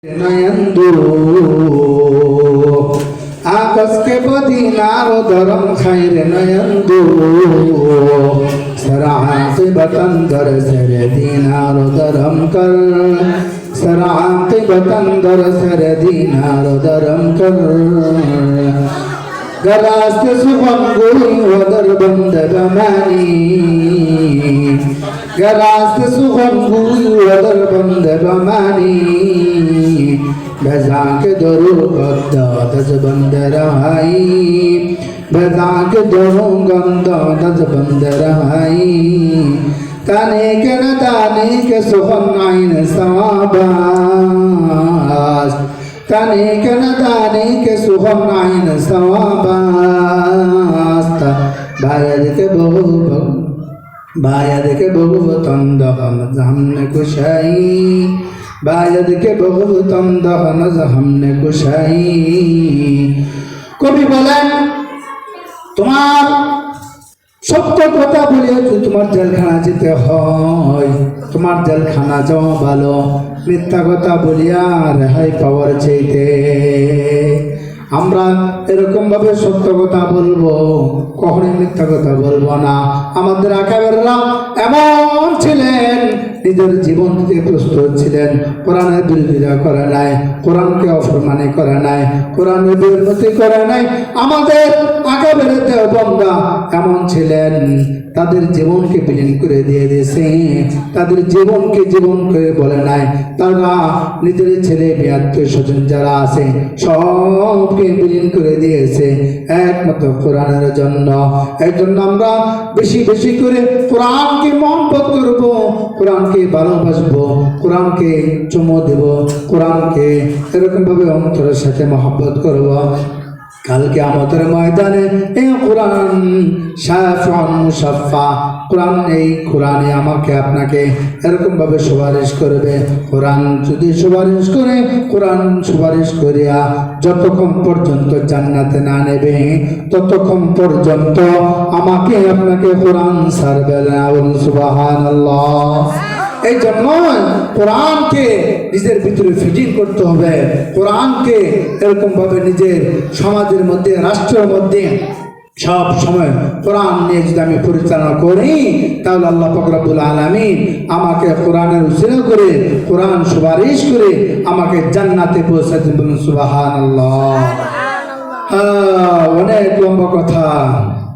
नयंदु आकाश के बदीनारो धर्म खैर नयंदु सराहत बतंदर सर दीनारो धर्म कर सराहत बतंदर सर दीनारो धर्म कर गरास्त सुखम गोई वदर बंद बमानी गरास्त सुखम गोई वदर बंद बमानी बजा के दरो गद्दा दज बंद रहाई बजा के दरो गद्दा दज बंद रहाई ताने के न ताने के सुखम आइन सवाबास ताने के न ताने के सुखम आइन सवाबास बायद के बहु तंदहन हमने कुशाई बायद के बहु तंदहन हमने कुशाई कवि बोलेन তোমার সত্য কথা বলে তোমার জেলখানা যেতে হয় তোমার জেলখানা যাওয়া ভালো মিথ্যা কথা বলিয়া রেহাই পাওয়ার চাইতে আমরা এরকম ভাবে সত্য কথা বলবো কখনোই মিথ্যা কথা বলবো না আমাদের আকাবেররা এমন ছিলেন নিজের জীবন দিতে প্রস্তুত ছিলেন কোরআনের বিরোধিতা করে নাই কোরআনকে অসম্মানী করে নাই কোরআনের বিরোধিতা করে নাই আমাদের আকাবের দেওবন্দা এমন ছিলেন তাদের জীবনকে বিলীন করে দিয়ে দিয়েছে তাদের জীবনকে জীবন করে বলে নাই তারা নিজের ছেলে আত্মীয় স্বজন যারা আছে সবকে বিলীন করে দিয়েছে একমাত্র কোরআনের জন্য এই জন্য আমরা বেশি বেশি করে কোরআনকে মহব্বত করব কোরআনকে ভালোবাসবো কোরআনকে চুমো দেব কোরআনকে এরকম ভাবে অন্তরের সাথে মহব্বত করব কালকে আমাদের ময়দানে এই কোরআন শাফিউন মুশাফফা কোরআন এই কোরআনে আমাকে আপনাকে এরকম ভাবে সুপারিশ করবে কোরআন যদি সুপারিশ করে কোরআন সুপারিশ করিয়া যতক্ষণ পর্যন্ত জান্নাতে না নেবে ততক্ষণ পর্যন্ত আমাকে আপনাকে কোরআন ছাড়বে না সুবহানাল্লাহ এই জন্য কোরআনকে নিজের ভিতরে ফিটিং করতে হবে কোরআনকে এরকম ভাবে নিজের সমাজের মধ্যে রাষ্ট্রের মধ্যে সব সময় কোরআন নিয়ে যদি আমি পরিচালনা করি তাহলে আল্লাহ পাক রব্বুল আলামিন আমাকে কোরআনের উসিলা করে কোরআন সুপারিশ করে আমাকে জান্নাতে পৌঁছে দেবেন সুবহানাল্লাহ অনেক লম্বা কথা